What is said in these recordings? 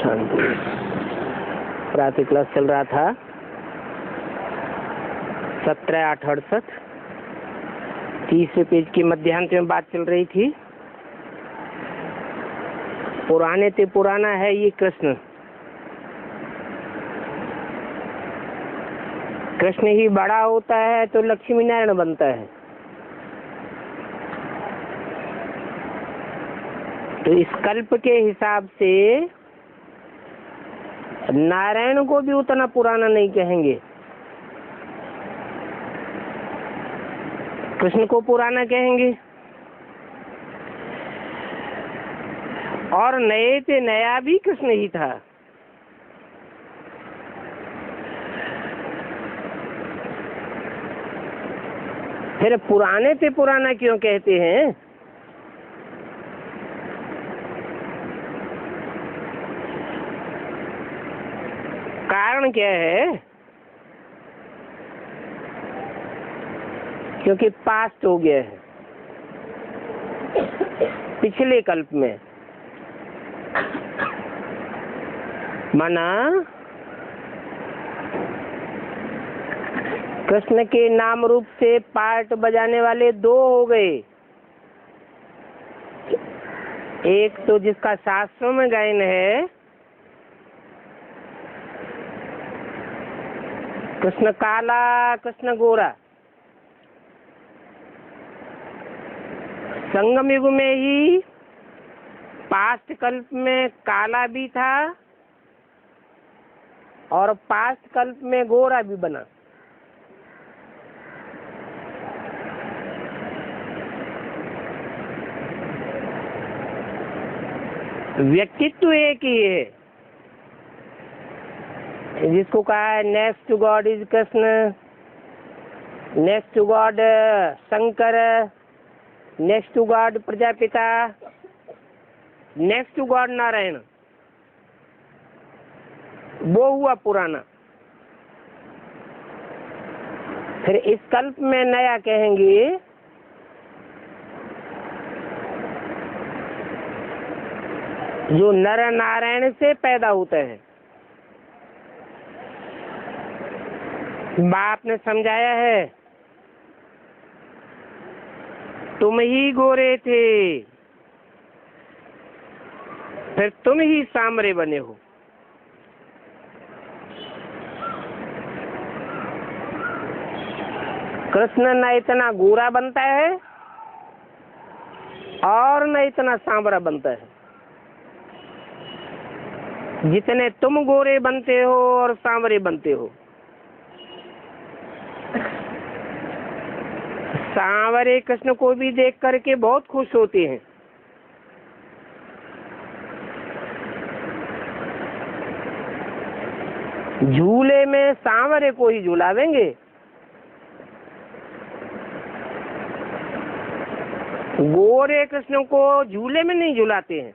शांति। प्रातः क्लास चल रहा था 17/8/68, 30वें पेज की मध्यांत में बात चल रही थी। पुराने ते पुराना है ये कृष्ण। कृष्ण ही बड़ा होता है तो लक्ष्मी नारायण बनता है। तो इस कल्प के हिसाब से नारायण को भी उतना पुराना नहीं कहेंगे, कृष्ण को पुराना कहेंगे। और नए से नया भी कृष्ण ही था। फिर पुराने से पुराना क्यों कहते हैं? कारण क्या है? क्योंकि पास्ट हो गया है पिछले कल्प में। माना कृष्ण के नाम रूप से पार्ट बजाने वाले दो हो गए। एक तो जिसका शास्त्रों में गायन है, कृष्ण काला कृष्ण गोरा। संगम युग में ही पास्ट कल्प में काला भी था और पास्ट कल्प में गोरा भी बना। व्यक्तित्व एक ही है। जिसको कहा है next to god is Krishna, next to god Shankar, next to god Prajapita, next to god Narayan. वो हुआ पुराना। फिर इस कल्प में नया कहेंगे जो नर नारायण से पैदा होता है। बाप ने समझाया है, तुम ही गोरे थे, फिर तुम ही सांवरे बने हो। कृष्ण न इतना गोरा बनता है और न इतना सांवरा बनता है। जितने तुम गोरे बनते हो और सांवरे बनते हो। सांवरे कृष्ण को भी देख करके बहुत खुश होते हैं। झूले में सांवरे को ही झुलावेंगे। गोरे कृष्ण को झूले में नहीं झुलाते हैं,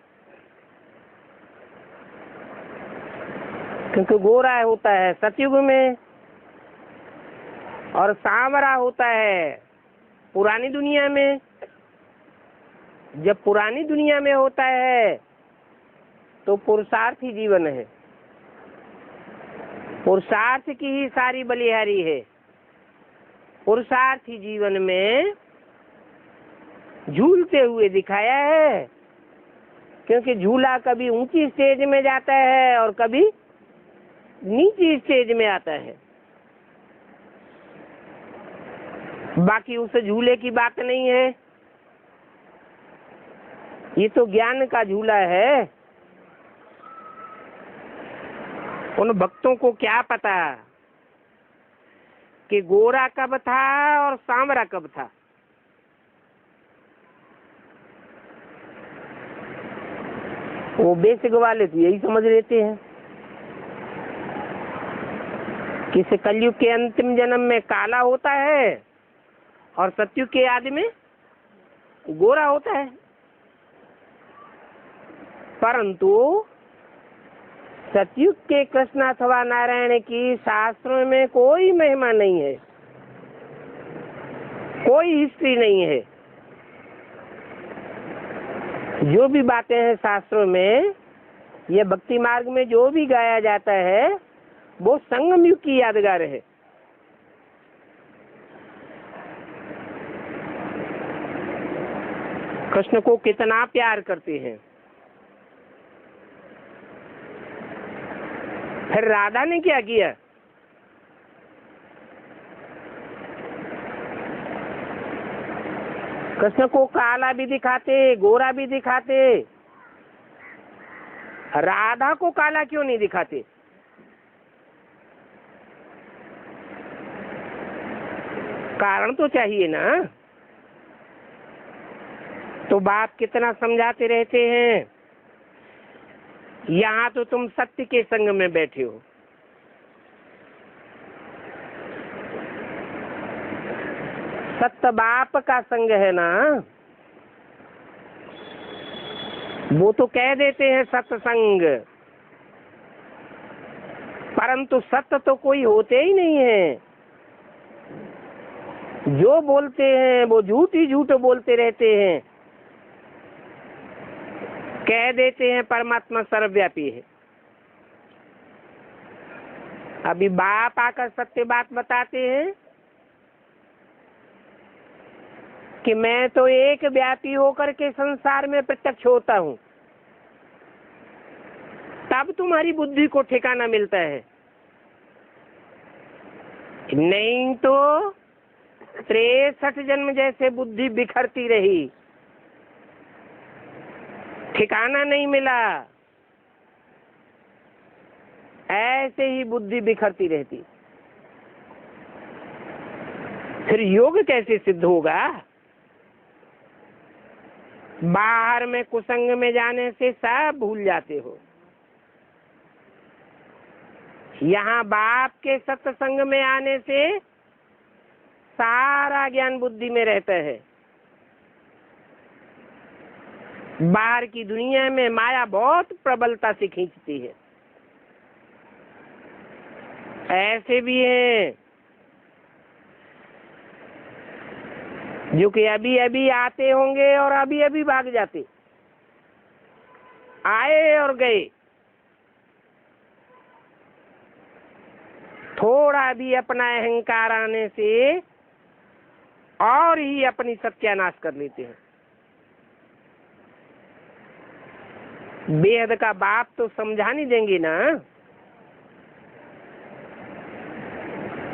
क्योंकि गोरा होता है सतयुग में और सांवरा होता है पुरानी दुनिया में। जब पुरानी दुनिया में होता है तो पुरुषार्थी जीवन है, पुरुषार्थ की ही सारी बलिहारी है। पुरुषार्थी जीवन में झूलते हुए दिखाया है, क्योंकि झूला कभी ऊंची स्टेज में जाता है और कभी नीची स्टेज में आता है। बाकी उस झूले की बात नहीं है। ये तो ज्ञान का झूला है। उन भक्तों को क्या पता कि गोरा कब था और सांवरा कब था। वो बेसिक वाले तो यही समझ लेते हैं कि इस कलयुग के अंतिम जन्म में काला होता है और सतयुग के आदि में गोरा होता है। परंतु सतयुग के कृष्ण अथवा नारायण की शास्त्रों में कोई महिमा नहीं है, कोई हिस्ट्री नहीं है। जो भी बातें हैं शास्त्रों में ये भक्ति मार्ग में जो भी गाया जाता है वो संगम युग की यादगार है। कृष्ण को कितना प्यार करते हैं। फिर राधा ने क्या किया? कृष्ण को काला भी दिखाते, गोरा भी दिखाते, राधा को काला क्यों नहीं दिखाते? कारण तो चाहिए ना। तो बाप कितना समझाते रहते हैं, यहाँ तो तुम सत्य के संग में बैठे हो। सत्य बाप का संग है ना। वो तो कह देते हैं सत्संग, परंतु सत्य तो कोई होते ही नहीं है। जो बोलते हैं वो झूठ ही झूठ बोलते रहते हैं। कह देते हैं परमात्मा सर्वव्यापी है। अभी बाप आकर सत्य बात बताते हैं कि मैं तो एक व्यापी होकर के संसार में प्रत्यक्ष होता हूँ। तब तुम्हारी बुद्धि को ठिकाना मिलता है, नहीं तो 63 जन्म जैसे बुद्धि बिखरती रही, ठिकाना नहीं मिला। ऐसे ही बुद्धि बिखरती रहती। फिर योग कैसे सिद्ध होगा? बाहर में कुसंग में जाने से सब भूल जाते हो। यहाँ बाप के सत्संग में आने से सारा ज्ञान बुद्धि में रहता है। बाहर की दुनिया में माया बहुत प्रबलता से खींचती है। ऐसे भी हैं जो कि अभी अभी आते होंगे और अभी अभी भाग जाते, आए और गए। थोड़ा भी अपना अहंकार आने से और ही अपनी सत्यानाश कर लेते हैं। बेहद का बाप तो समझा नहीं देंगे ना।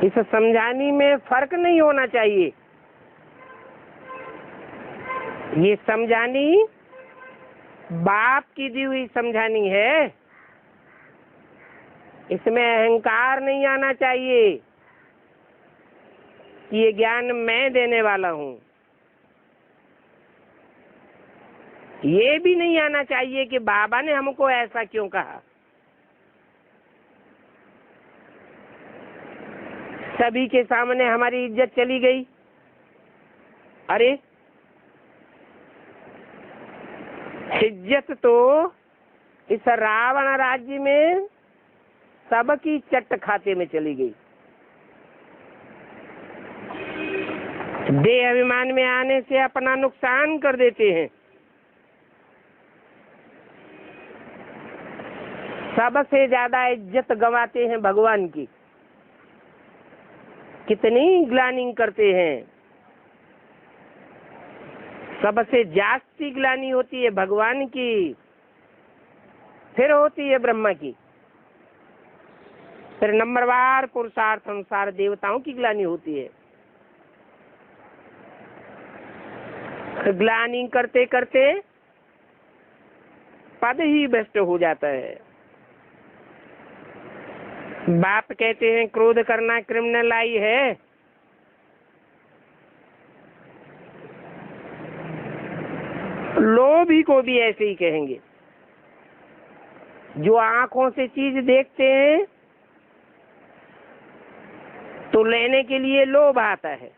इस समझाने में फर्क नहीं होना चाहिए। ये समझानी बाप की दी हुई समझानी है। इसमें अहंकार नहीं आना चाहिए कि ये ज्ञान मैं देने वाला हूँ। ये भी नहीं आना चाहिए कि बाबा ने हमको ऐसा क्यों कहा। सभी के सामने हमारी इज्जत चली गई। अरे इज्जत तो इस रावण राज्य में सबकी चट खाते में चली गई। देह अभिमान में आने से अपना नुकसान कर देते हैं। सबसे ज्यादा इज्जत गंवाते हैं भगवान की। कितनी ग्लानि करते हैं। सबसे जास्ती ग्लानि होती है भगवान की, फिर होती है ब्रह्मा की, फिर नंबरवार पुरुषार्थ अनुसार देवताओं की ग्लानि होती है। ग्लानि करते करते पद ही भ्रष्ट हो जाता है। बाप कहते हैं क्रोध करना क्रिमिनल है। लोभी को भी ऐसे ही कहेंगे। जो आंखों से चीज देखते हैं तो लेने के लिए लोभ आता है।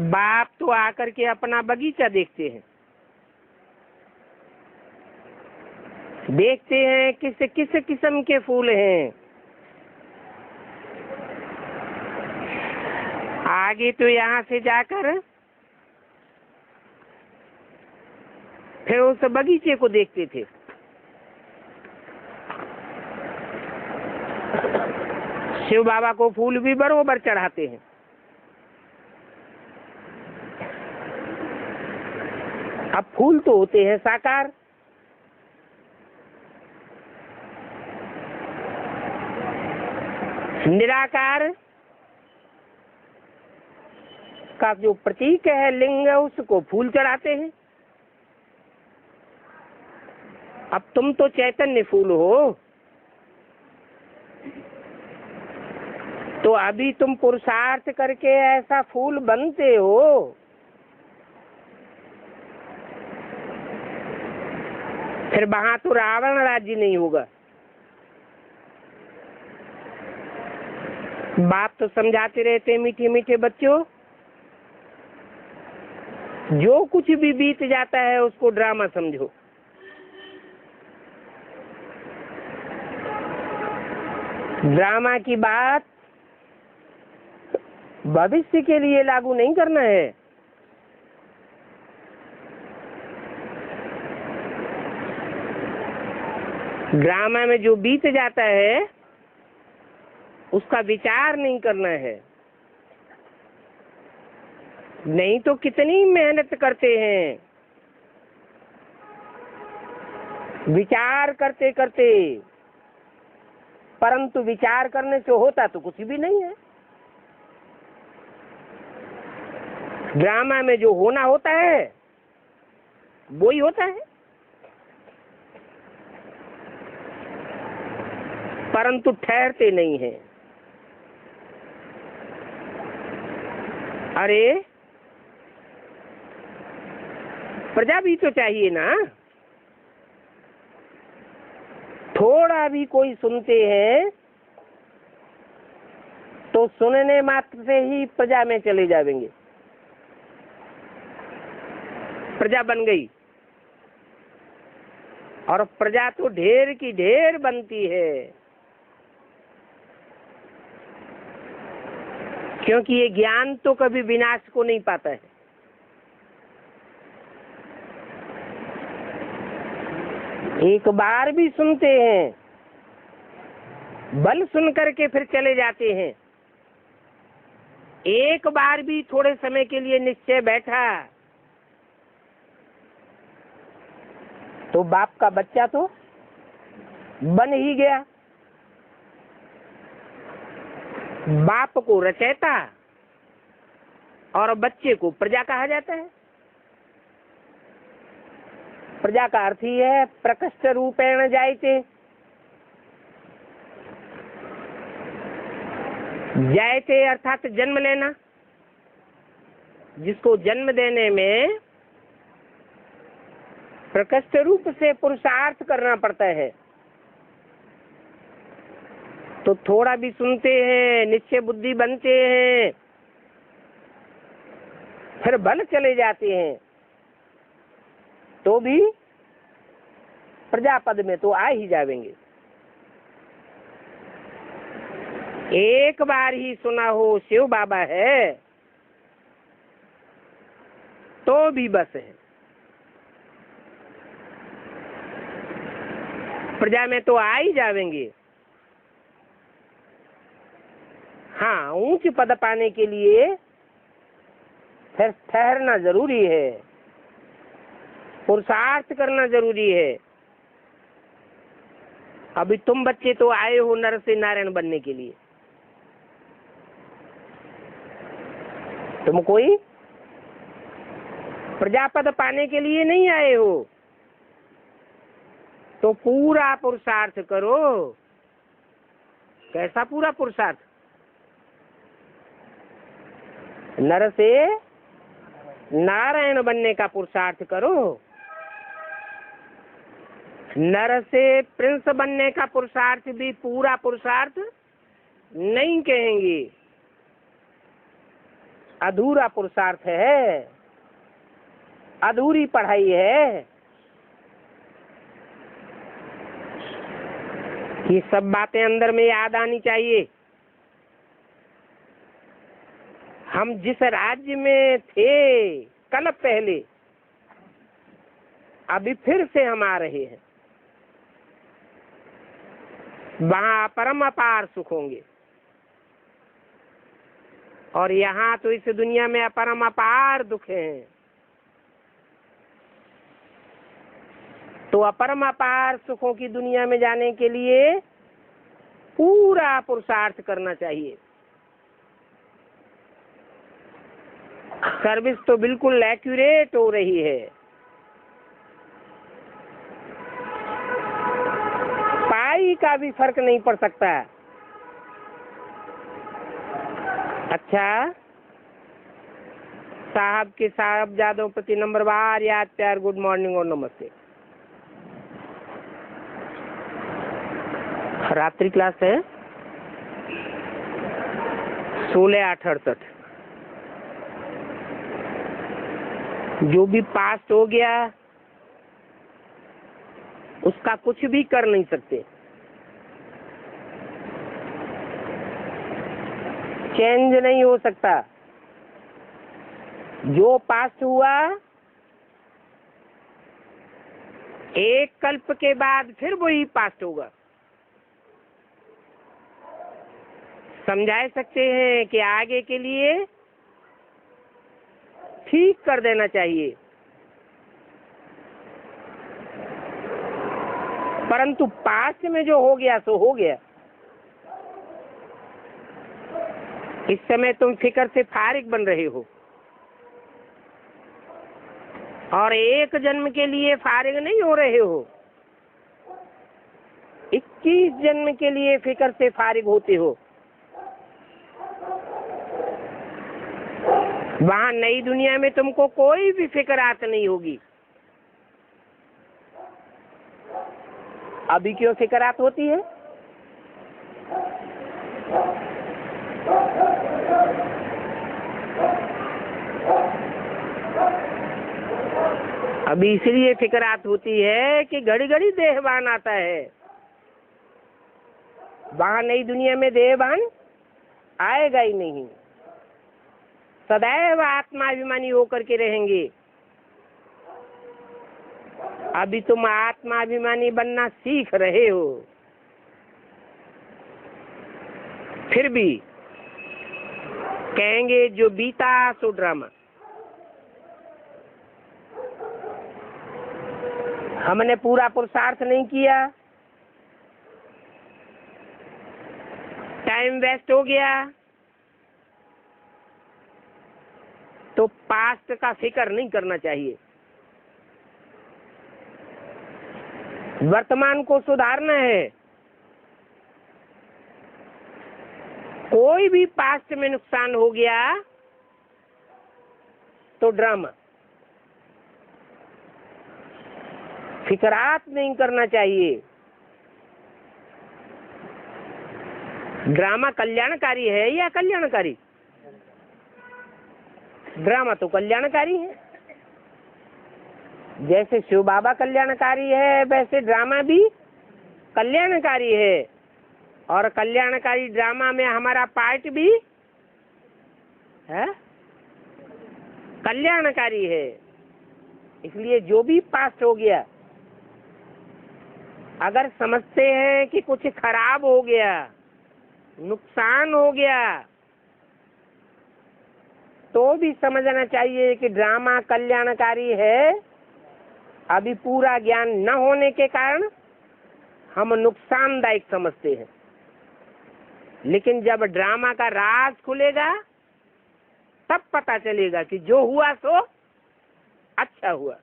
बाप तो आकर के अपना बगीचा देखते हैं, देखते हैं किस किस किस्म के फूल हैं। आगे तो यहाँ से जाकर फिर उस बगीचे को देखते थे। शिव बाबा को फूल भी बरोबर चढ़ाते हैं। अब फूल तो होते हैं साकार, निराकार का जो प्रतीक है लिंग, उसको फूल चढ़ाते हैं। अब तुम तो चैतन्य फूल हो, तो अभी तुम पुरुषार्थ करके ऐसा फूल बनते हो, फिर वहां तो रावण राज्य नहीं होगा। बाप तो समझाते रहते मीठे मीठे बच्चों, जो कुछ भी बीत जाता है उसको ड्रामा समझो। ड्रामा की बात भविष्य के लिए लागू नहीं करना है। ड्रामा में जो बीत जाता है उसका विचार नहीं करना है। नहीं तो कितनी मेहनत करते हैं विचार करते करते, परंतु विचार करने से होता तो कुछ भी नहीं है। ड्रामा में जो होना होता है वो ही होता है, परंतु ठहरते नहीं है। अरे प्रजा भी तो चाहिए ना, थोड़ा भी कोई सुनते हैं तो सुनने मात्र से ही प्रजा में चले जाएंगे, प्रजा बन गई। और प्रजा तो ढेर की ढेर बनती है, क्योंकि ये ज्ञान तो कभी विनाश को नहीं पाता है। एक बार भी सुनते हैं, बल सुन करके फिर चले जाते हैं। एक बार भी थोड़े समय के लिए निश्चय बैठा तो बाप का बच्चा तो बन ही गया। बाप को रचयिता और बच्चे को प्रजा कहा जाता है। प्रजा का अर्थ ही है प्रकृष्ट रूपेण जायते। जायते अर्थात जन्म लेना, जिसको जन्म देने में प्रकृष्ट रूप से पुरुषार्थ करना पड़ता है। तो थोड़ा भी सुनते हैं, निश्चय बुद्धि बनते हैं, फिर बल चले जाते हैं, तो भी प्रजापद में तो आ ही जाएंगे। एक बार ही सुना हो शिव बाबा है तो भी बस है, प्रजा में तो आ ही जाएंगे। हाँ, ऊंच पद पाने के लिए फिर ठहरना जरूरी है, पुरुषार्थ करना जरूरी है। अभी तुम बच्चे तो आए हो नर से नारायण बनने के लिए, तुम कोई प्रजापद पाने के लिए नहीं आए हो। तो पूरा पुरुषार्थ करो। कैसा पूरा पुरुषार्थ? नर से नारायण बनने का पुरुषार्थ करो। नर से प्रिंस बनने का पुरुषार्थ भी पूरा पुरुषार्थ नहीं कहेंगे, अधूरा पुरुषार्थ है, अधूरी पढ़ाई है। ये सब बातें अंदर में याद आनी चाहिए। हम जिस राज्य में थे कल पहले, अभी फिर से हम आ रहे हैं, वहां परम अपार सुख होंगे, और यहाँ तो इस दुनिया में अपरम अपार दुख हैं। तो अपरम अपार सुखों की दुनिया में जाने के लिए पूरा पुरुषार्थ करना चाहिए। सर्विस तो बिल्कुल एक्यूरेट हो रही है, पाई का भी फर्क नहीं पड़ सकता। अच्छा, साहब के साहबजादों प्रति नंबरवार याद प्यार, गुड मॉर्निंग और नमस्ते। रात्रि क्लास है 16/8/68। जो भी पास्ट हो गया उसका कुछ भी कर नहीं सकते, चेंज नहीं हो सकता। जो पास्ट हुआ एक कल्प के बाद फिर वही पास्ट होगा। समझा सकते हैं कि आगे के लिए ठीक कर देना चाहिए, परंतु पास्ट में जो हो गया सो हो गया। इस समय तुम फिक्र से फारिग बन रहे हो, और एक जन्म के लिए फारिग नहीं हो रहे हो, 21 जन्म के लिए फिक्र से फारिग होते हो। वहां नई दुनिया में तुमको कोई भी फिक्रात नहीं होगी। अभी क्यों फिक्रात होती है? अभी इसलिए फिक्रात होती है कि घड़ी घड़ी देहवान आता है। वहां नई दुनिया में देहवान आएगा ही नहीं, सदैव आत्माभिमानी होकर के रहेंगे। अभी तुम आत्माभिमानी बनना सीख रहे हो, फिर भी कहेंगे जो बीता सो ड्रामा। हमने पूरा पुरुषार्थ नहीं किया, टाइम वेस्ट हो गया, तो पास्ट का फिक्र नहीं करना चाहिए। वर्तमान को सुधारना है। कोई भी पास्ट में नुकसान हो गया तो ड्रामा, फिक्रात नहीं करना चाहिए। ड्रामा कल्याणकारी है या कल्याणकारी? ड्रामा तो कल्याणकारी है। जैसे शिव बाबा कल्याणकारी है, वैसे ड्रामा भी कल्याणकारी है, और कल्याणकारी ड्रामा में हमारा पार्ट भी है, कल्याणकारी है। इसलिए जो भी पास्ट हो गया, अगर समझते हैं कि कुछ खराब हो गया, नुकसान हो गया, तो भी समझना चाहिए कि ड्रामा कल्याणकारी है। अभी पूरा ज्ञान न होने के कारण हम नुकसानदायक समझते हैं, लेकिन जब ड्रामा का राज खुलेगा तब पता चलेगा कि जो हुआ सो अच्छा हुआ।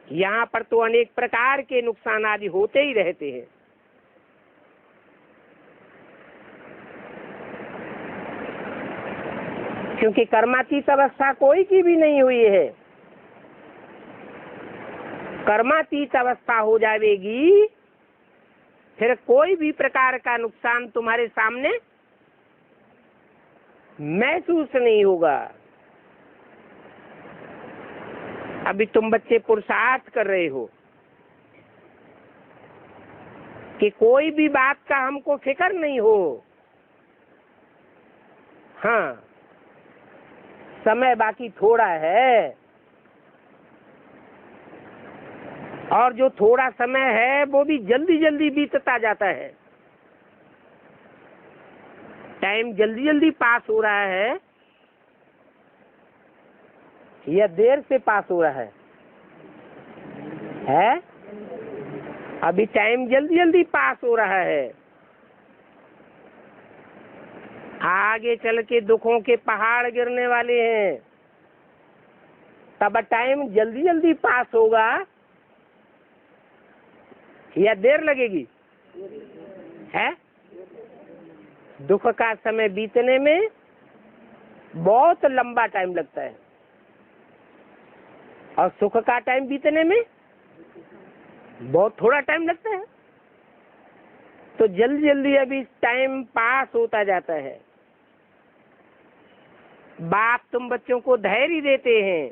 यहाँ पर तो अनेक प्रकार के नुकसान आदि होते ही रहते हैं। क्योंकि कर्मातीत अवस्था कोई की भी नहीं हुई है। कर्मातीत अवस्था हो जाएगी, फिर कोई भी प्रकार का नुकसान तुम्हारे सामने महसूस नहीं होगा। अभी तुम बच्चे पुरुषार्थ कर रहे हो कि कोई भी बात का हमको फिक्र नहीं हो। हाँ, समय बाकी थोड़ा है, और जो थोड़ा समय है वो भी जल्दी जल्दी बीतता जाता है। टाइम जल्दी जल्दी पास हो रहा है या देर से पास हो रहा है? अभी टाइम जल्दी जल्दी पास हो रहा है। आगे चल के दुखों के पहाड़ गिरने वाले हैं, तब टाइम जल्दी जल्दी पास होगा या देर लगेगी? है? दुख का समय बीतने में बहुत लंबा टाइम लगता है और सुख का टाइम बीतने में बहुत थोड़ा टाइम लगता है। तो जल्दी जल्दी अभी टाइम पास होता जाता है। बाप तुम बच्चों को धैर्य देते हैं,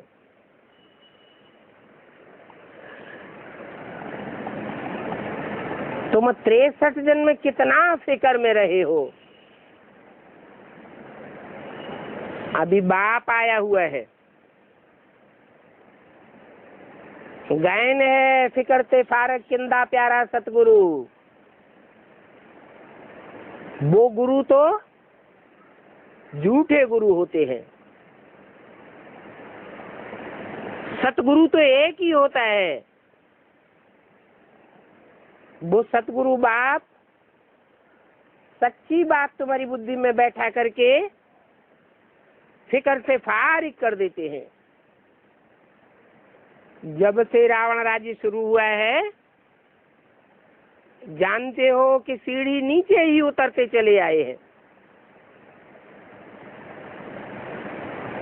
तुम 63 जन्म कितना फिक्र में रहे हो। अभी बाप आया हुआ है, गायन है फिक्र ते फारक किंदा प्यारा सतगुरु। वो गुरु तो झूठे गुरु होते हैं, सतगुरु तो एक ही होता है। वो सतगुरु बाप सच्ची बात तुम्हारी बुद्धि में बैठा करके फिक्र से फारिग कर देते हैं। जब से रावण राज्य शुरू हुआ है, जानते हो कि सीढ़ी नीचे ही उतरते चले आए हैं।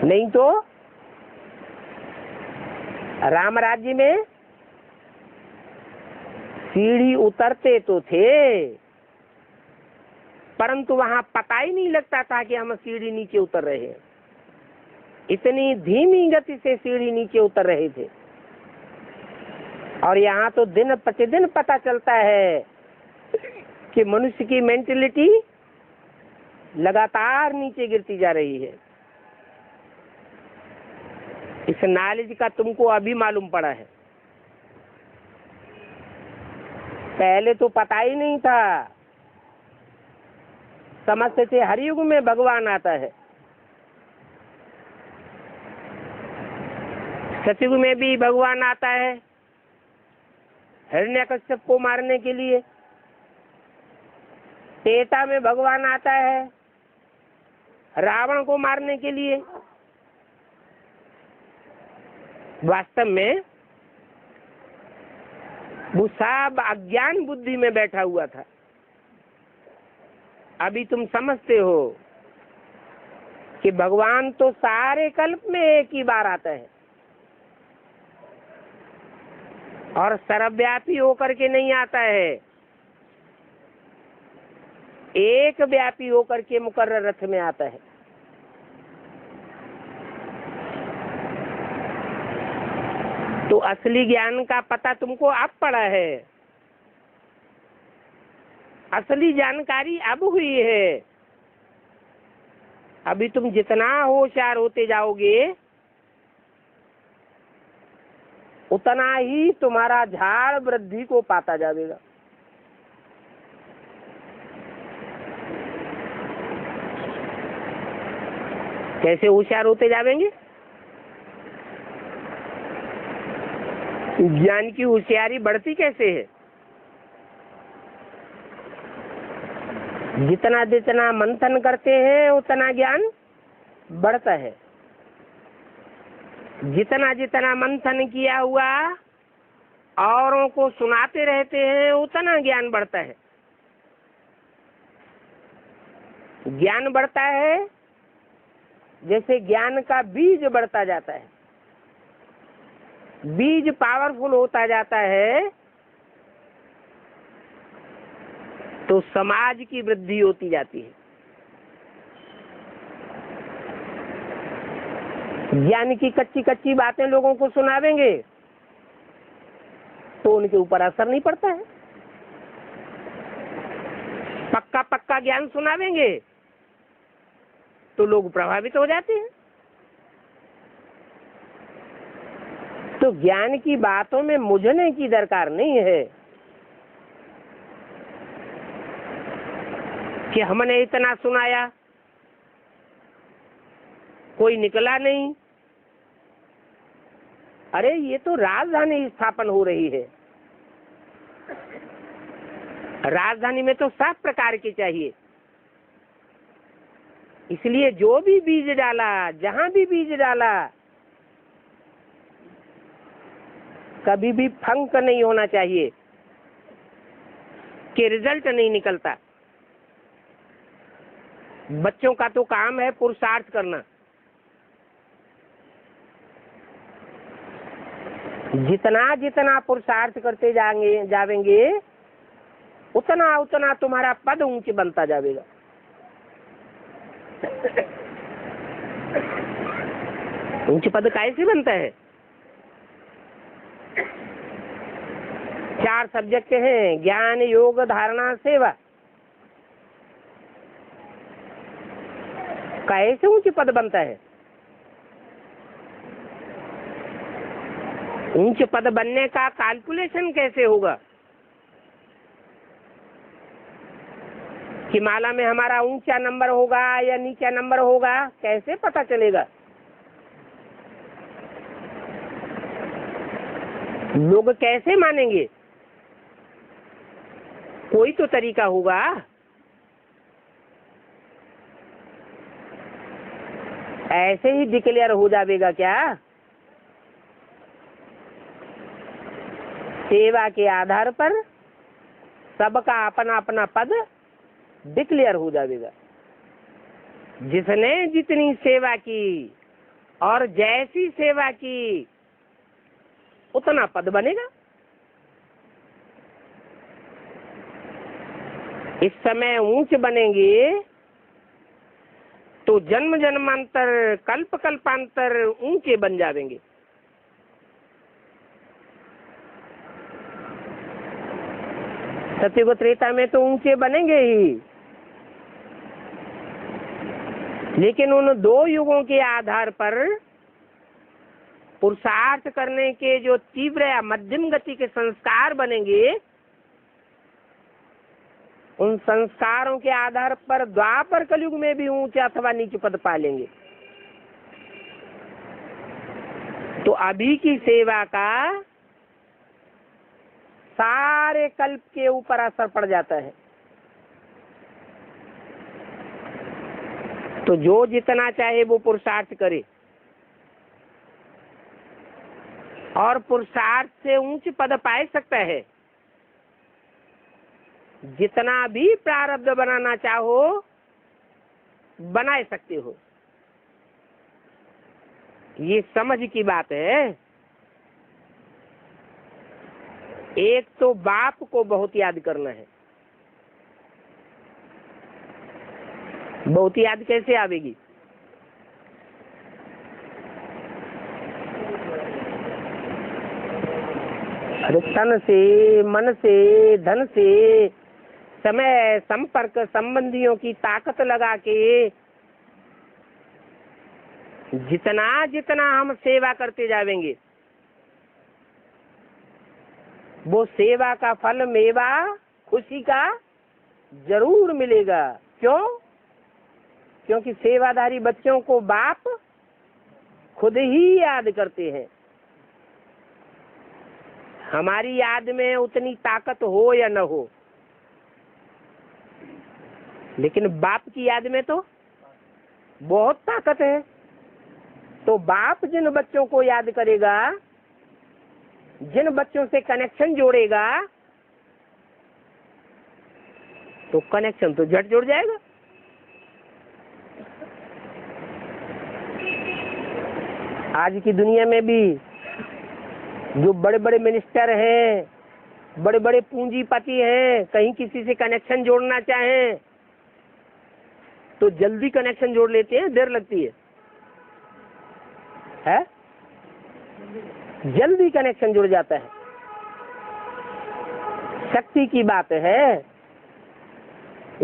नहीं तो राम राज्य में सीढ़ी उतरते तो थे, परंतु वहां पता ही नहीं लगता था कि हम सीढ़ी नीचे उतर रहे हैं। इतनी धीमी गति से सीढ़ी नीचे उतर रहे थे। और यहाँ तो दिन प्रतिदिन पता चलता है कि मनुष्य की मेंटलिटी लगातार नीचे गिरती जा रही है। इस नॉलेज का तुमको अभी मालूम पड़ा है, पहले तो पता ही नहीं था। समझते थे हर युग में भगवान आता है, सतयुग में भी भगवान आता है हिरण्यकश्यप को मारने के लिए, त्रेता में भगवान आता है रावण को मारने के लिए। वास्तव में वो सब अज्ञान बुद्धि में बैठा हुआ था। अभी तुम समझते हो कि भगवान तो सारे कल्प में एक ही बार आता है और सर्वव्यापी होकर के नहीं आता है, एक व्यापी होकर के मुकर्रर रथ में आता है। तो असली ज्ञान का पता तुमको अब पड़ा है, असली जानकारी अब हुई है। अभी तुम जितना होशियार होते जाओगे उतना ही तुम्हारा झाड़ वृद्धि को पाता जाएगा। कैसे होशियार होते जाएंगे? ज्ञान की होशियारी बढ़ती कैसे है? जितना जितना मंथन करते हैं उतना ज्ञान बढ़ता है। जितना जितना मंथन किया हुआ औरों को सुनाते रहते हैं उतना ज्ञान बढ़ता है। ज्ञान बढ़ता है जैसे ज्ञान का बीज बढ़ता जाता है, बीज पावरफुल होता जाता है तो समाज की वृद्धि होती जाती है। ज्ञान की कच्ची कच्ची बातें लोगों को सुनावेंगे तो उनके ऊपर असर नहीं पड़ता है। पक्का पक्का ज्ञान सुनावेंगे तो लोग प्रभावित हो जाते हैं। तो ज्ञान की बातों में मुझने की दरकार नहीं है कि हमने इतना सुनाया, कोई निकला नहीं। अरे ये तो राजधानी स्थापन हो रही है, राजधानी में तो सब प्रकार की चाहिए। इसलिए जो भी बीज डाला, जहां भी बीज डाला, कभी भी फंक नहीं होना चाहिए कि रिजल्ट नहीं निकलता। बच्चों का तो काम है पुरुषार्थ करना, जितना जितना पुरुषार्थ करते जावेंगे उतना उतना तुम्हारा पद ऊंचे बनता जाएगा। ऊंचे पद कैसे बनता है? 4 सब्जेक्ट हैं, ज्ञान, योग, धारणा, सेवा। कैसे ऊंचे पद बनता है? ऊंचे पद बनने का कैलकुलेशन कैसे होगा कि माला में हमारा ऊंचा नंबर होगा या नीचा नंबर होगा, कैसे पता चलेगा? लोग कैसे मानेंगे? कोई तो तरीका होगा। ऐसे ही डिक्लेयर हो जाएगा क्या? सेवा के आधार पर सबका अपना अपना पद डिक्लेयर हो जाएगा। जिसने जितनी सेवा की और जैसी सेवा की उतना पद बनेगा। इस समय ऊंच बनेंगे तो जन्म जन्मांतर, कल्प कल्पांतर ऊंचे बन जाएंगे। सत्ययुग त्रेता में तो ऊंचे बनेंगे ही, लेकिन उन 2 युगों के आधार पर पुरुषार्थ करने के जो तीव्र या मध्यम गति के संस्कार बनेंगे, उन संस्कारों के आधार पर द्वापर कलयुग में भी ऊंचे अथवा नीचे पद पा लेंगे। तो अभी की सेवा का सारे कल्प के ऊपर असर पड़ जाता है। तो जो जितना चाहे वो पुरुषार्थ करे, और पुरुषार्थ से ऊंच पद पा सकता है। जितना भी प्रारब्ध बनाना चाहो बना सकते हो। ये समझ की बात है। एक तो बाप को बहुत याद करना है। बहुत याद कैसे आवेगी? अरे तन से, मन से, धन से, समय, संपर्क, संबंधियों की ताकत लगा के जितना जितना हम सेवा करते जाएंगे, वो सेवा का फल, मेवा, खुशी का जरूर मिलेगा। क्यों? क्योंकि सेवाधारी बच्चों को बाप खुद ही याद करते हैं। हमारी याद में उतनी ताकत हो या न हो, लेकिन बाप की याद में तो बहुत ताकत है। तो बाप जिन बच्चों को याद करेगा, जिन बच्चों से कनेक्शन जोड़ेगा, तो कनेक्शन तो झट जुड़ जाएगा। आज की दुनिया में भी जो बड़े बड़े मिनिस्टर हैं, बड़े बड़े पूंजीपति हैं, कहीं किसी से कनेक्शन जोड़ना चाहें तो जल्दी कनेक्शन जोड़ लेते हैं, देर लगती है? जल्दी कनेक्शन जुड़ जाता है। शक्ति की बात है,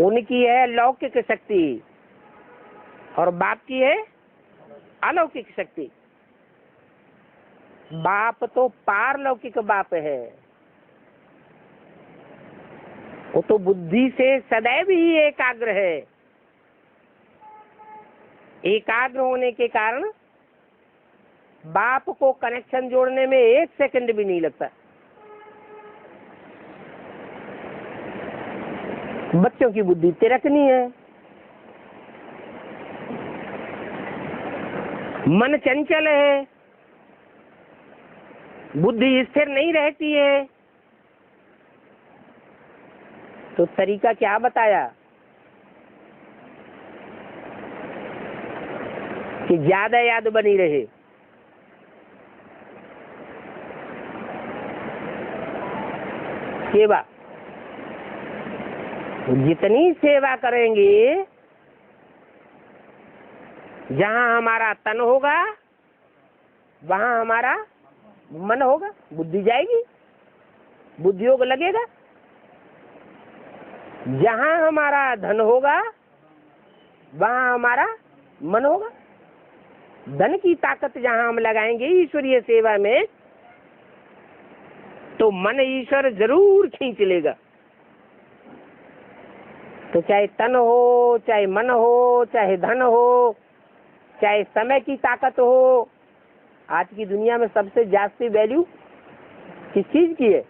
उनकी है लौकिक शक्ति और बाप की है अलौकिक शक्ति। बाप तो पारलौकिक बाप है, वो तो बुद्धि से सदैव ही एकाग्र है। एकाग्र होने के कारण बाप को कनेक्शन जोड़ने में 1 सेकंड भी नहीं लगता। बच्चों की बुद्धि तिरकनी है, मन चंचल है, बुद्धि स्थिर नहीं रहती है। तो तरीका क्या बताया कि ज्यादा याद बनी रहे। सेवा, जितनी सेवा करेंगे, जहां हमारा तन होगा वहां हमारा मन होगा, बुद्धि जाएगी, बुद्धि योग लगेगा। जहां हमारा धन होगा वहां हमारा मन होगा। धन की ताकत जहां हम लगाएंगे ईश्वरीय सेवा में, तो मन ईश्वर जरूर खींच लेगा। तो चाहे तन हो, चाहे मन हो, चाहे धन हो, चाहे समय की ताकत हो। आज की दुनिया में सबसे ज्यादा वैल्यू किस चीज की है?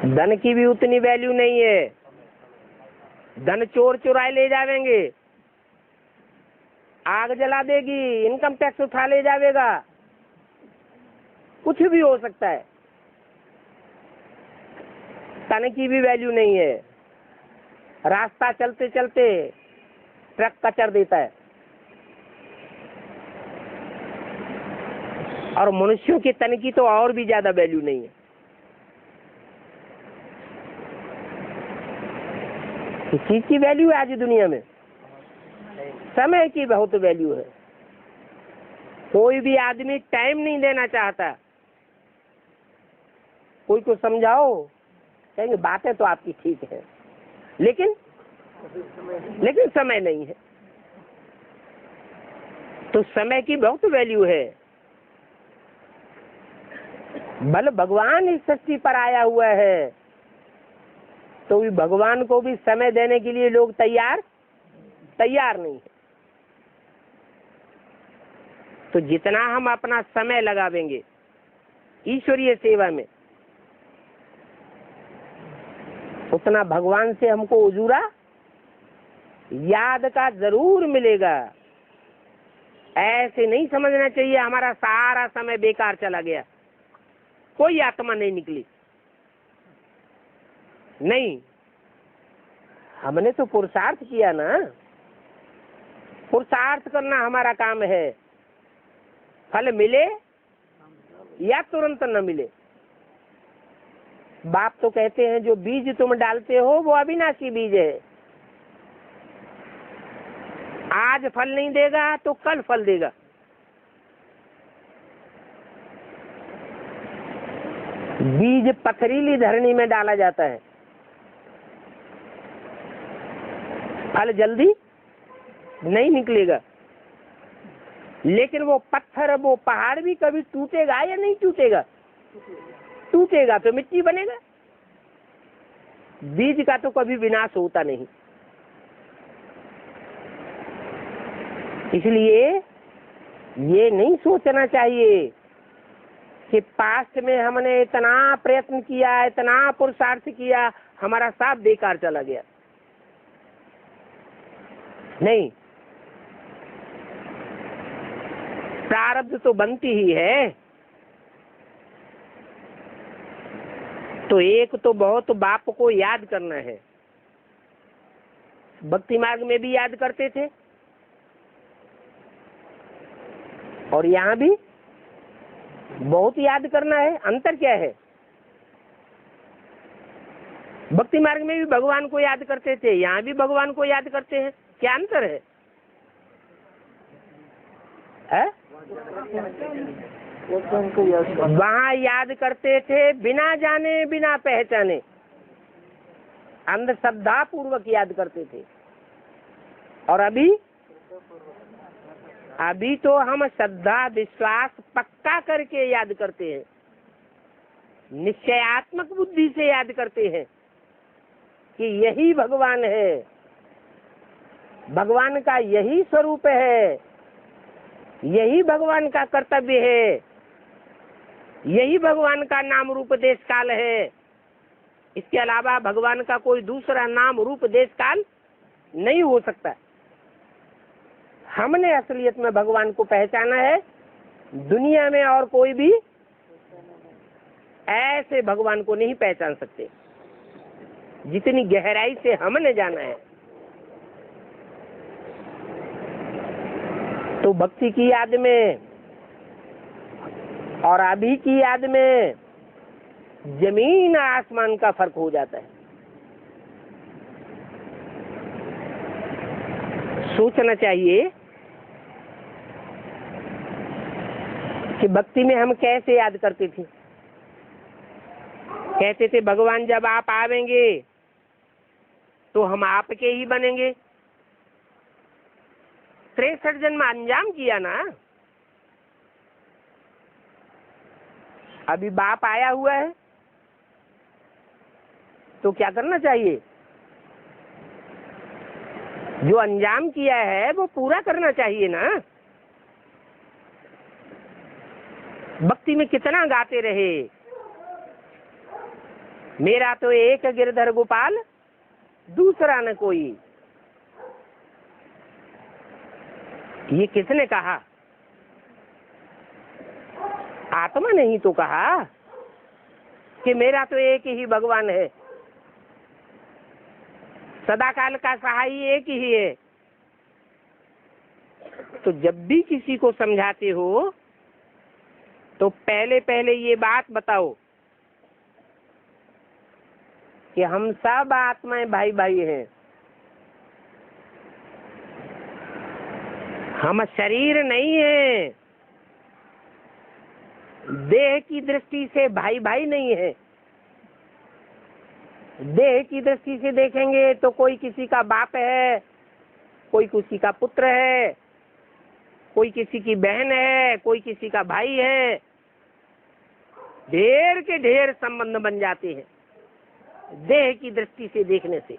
धन की भी उतनी वैल्यू नहीं है। धन चोर चुराए ले जावेंगे, आग जला देगी, इनकम टैक्स उठा ले जावेगा, कुछ भी हो सकता है। तन की भी वैल्यू नहीं है। रास्ता चलते चलते ट्रक कचर देता है, और मनुष्यों के तन की तो और भी ज्यादा वैल्यू नहीं है। किस चीज की वैल्यू है आज दुनिया में? समय की बहुत वैल्यू है। कोई भी आदमी टाइम नहीं देना चाहता। कोई को समझाओ, कहेंगे बातें तो आपकी ठीक है, लेकिन समय नहीं है। तो समय की बहुत वैल्यू है। बल भगवान इस सृष्टि पर आया हुआ है, तो भी भगवान को भी समय देने के लिए लोग तैयार नहीं है। तो जितना हम अपना समय लगावेंगे ईश्वरीय सेवा में, उतना भगवान से हमको उजूरा याद का जरूर मिलेगा। ऐसे नहीं समझना चाहिए हमारा सारा समय बेकार चला गया, कोई आत्मा नहीं निकली। नहीं, हमने तो पुरुषार्थ किया ना। पुरुषार्थ करना हमारा काम है। फल मिले या तुरंत न मिले। बाप तो कहते हैं जो बीज तुम डालते हो वो अविनाशी बीज है। आज फल नहीं देगा तो कल फल देगा। बीज पथरीली धरनी में डाला जाता है, फल जल्दी नहीं निकलेगा। लेकिन वो पत्थर, वो पहाड़ भी कभी टूटेगा या नहीं टूटेगा? टूटेगा तो मिट्टी बनेगा। बीज का तो कभी विनाश होता नहीं। इसलिए ये नहीं सोचना चाहिए कि पास्ट में हमने इतना प्रयत्न किया, इतना पुरुषार्थ किया, हमारा सब बेकार चला गया। नहीं, प्रारब्ध तो बनती ही है। तो एक तो बहुत बाप को याद करना है। भक्ति मार्ग में भी याद करते थे और यहाँ भी बहुत याद करना है। अंतर क्या है? भक्ति मार्ग में भी भगवान को याद करते थे, यहाँ भी भगवान को याद करते हैं। क्या अंतर है? वहाँ याद करते थे बिना जाने बिना पहचाने, अंधश्रद्धा पूर्वक याद करते थे। और अभी अभी तो हम श्रद्धा विश्वास पक्का करके याद करते हैं, निश्चयात्मक बुद्धि से याद करते हैं कि यही भगवान है, भगवान का यही स्वरूप है, यही भगवान का कर्तव्य है, यही भगवान का नाम रूप देश काल है। इसके अलावा भगवान का कोई दूसरा नाम रूप देश काल नहीं हो सकता। हमने असलियत में भगवान को पहचाना है, दुनिया में और कोई भी ऐसे भगवान को नहीं पहचान सकते जितनी गहराई से हमने जाना है। तो भक्ति की याद में और अभी की याद में जमीन आसमान का फर्क हो जाता है। सोचना चाहिए कि भक्ति में हम कैसे याद करते थे। कहते थे भगवान जब आप आवेंगे तो हम आपके ही बनेंगे। 63 जन्म अंजाम किया ना, अभी बाप आया हुआ है तो क्या करना चाहिए? जो अंजाम किया है वो पूरा करना चाहिए ना। भक्ति में कितना गाते रहे, मेरा तो एक गिरधर गोपाल दूसरा न कोई। ये किसने कहा? आत्मा ने ही तो कहा कि मेरा तो एक ही भगवान है, सदाकाल का सहाय एक ही है। तो जब भी किसी को समझाते हो तो पहले पहले ये बात बताओ कि हम सब आत्माएं भाई भाई हैं। हम शरीर नहीं है, देह की दृष्टि से भाई भाई नहीं है। देह की दृष्टि से देखेंगे तो कोई किसी का बाप है, कोई किसी का पुत्र है, कोई किसी की बहन है, कोई किसी का भाई है। ढेर के ढेर संबंध बन जाते हैं देह की दृष्टि से देखने से।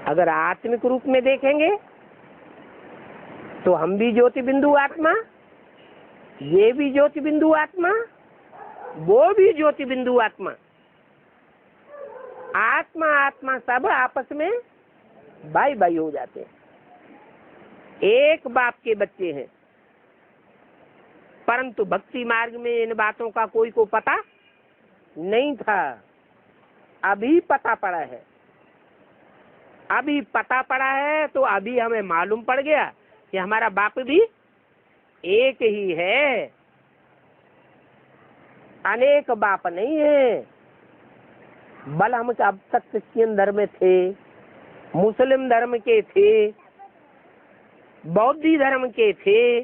अगर आत्मिक रूप में देखेंगे तो हम भी ज्योति बिंदु आत्मा, ये भी ज्योति बिंदु आत्मा, वो भी ज्योति बिंदु आत्मा। आत्मा आत्मा सब आपस में भाई भाई हो जाते हैं, एक बाप के बच्चे हैं। परंतु भक्ति मार्ग में इन बातों का कोई को पता नहीं था, अभी पता पड़ा है। अभी पता पड़ा है तो अभी हमें मालूम पड़ गया कि हमारा बाप भी एक ही है, अनेक बाप नहीं है। बल हम अब तक क्रिश्चियन धर्म थे, मुस्लिम धर्म के थे, बौद्धी धर्म के थे,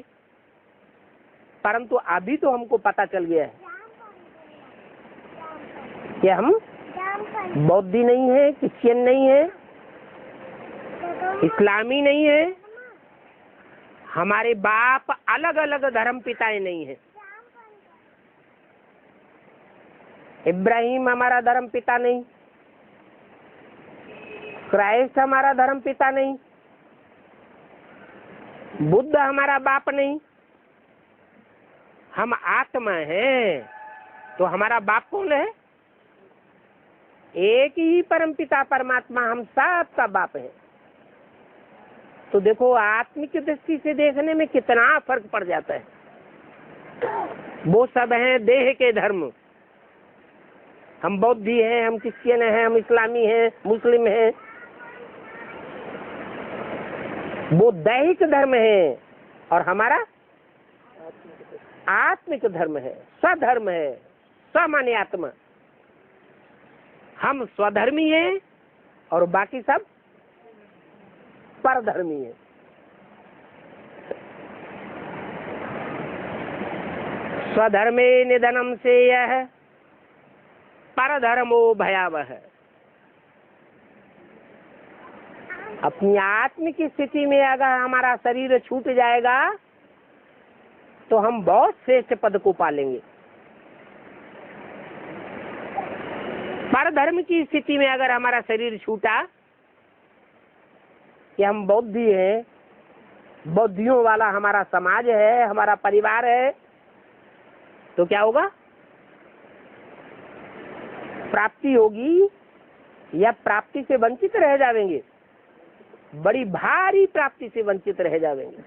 परंतु अभी तो हमको पता चल गया है कि हम बौद्धी नहीं है, क्रिश्चियन नहीं है, इस्लामी नहीं है। हमारे बाप अलग अलग धर्म पिताएं नहीं है। इब्राहिम हमारा धर्म पिता नहीं, क्राइस्ट हमारा धर्म पिता नहीं, बुद्ध हमारा बाप नहीं। हम आत्मा हैं तो हमारा बाप कौन है? एक ही परम पिता परमात्मा हम सब का बाप है। तो देखो आत्मिक दृष्टि से देखने में कितना फर्क पड़ जाता है। वो सब हैं देह के धर्म, हम बौद्धी हैं, हम क्रिश्चियन हैं, हम इस्लामी हैं, मुस्लिम हैं। वो दैहिक धर्म है और हमारा आत्मिक धर्म है, स्वधर्म है, स्वमान्य आत्मा। हम स्वधर्मी हैं और बाकी सब परधर्मी है। स्वधर्मे निधनम से यह परधर्मो भयावह। अपनी आत्म की स्थिति में अगर हमारा शरीर छूट जाएगा तो हम बहुत श्रेष्ठ पद को पालेंगे। परधर्म की स्थिति में अगर हमारा शरीर छूटा कि हम बौद्धि हैं, बौद्धियों वाला हमारा समाज है, हमारा परिवार है, तो क्या होगा? प्राप्ति होगी या प्राप्ति से वंचित रह जाएंगे? बड़ी भारी प्राप्ति से वंचित रह जाएंगे।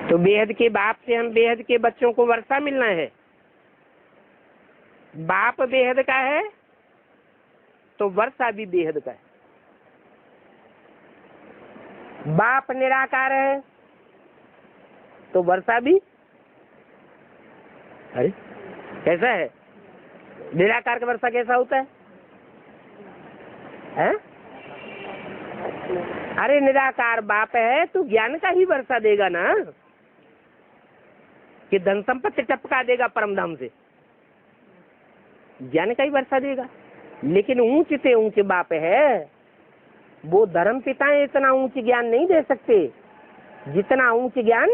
तो बेहद के बाप से हम बेहद के बच्चों को वर्षा मिलना है। बाप बेहद का है तो वर्षा भी बेहद का है। बाप निराकार है तो वर्षा भी, अरे कैसा है? निराकार का वर्षा कैसा होता है? हैं? अरे निराकार बाप है तो ज्ञान का ही वर्षा देगा ना, कि धन संपत्ति टपका देगा परम धाम से, ज्ञान का ही वर्षा देगा। लेकिन ऊंच से ऊंच बाप है, वो धर्म पिताएं इतना ऊंच ज्ञान नहीं दे सकते जितना ऊंच ज्ञान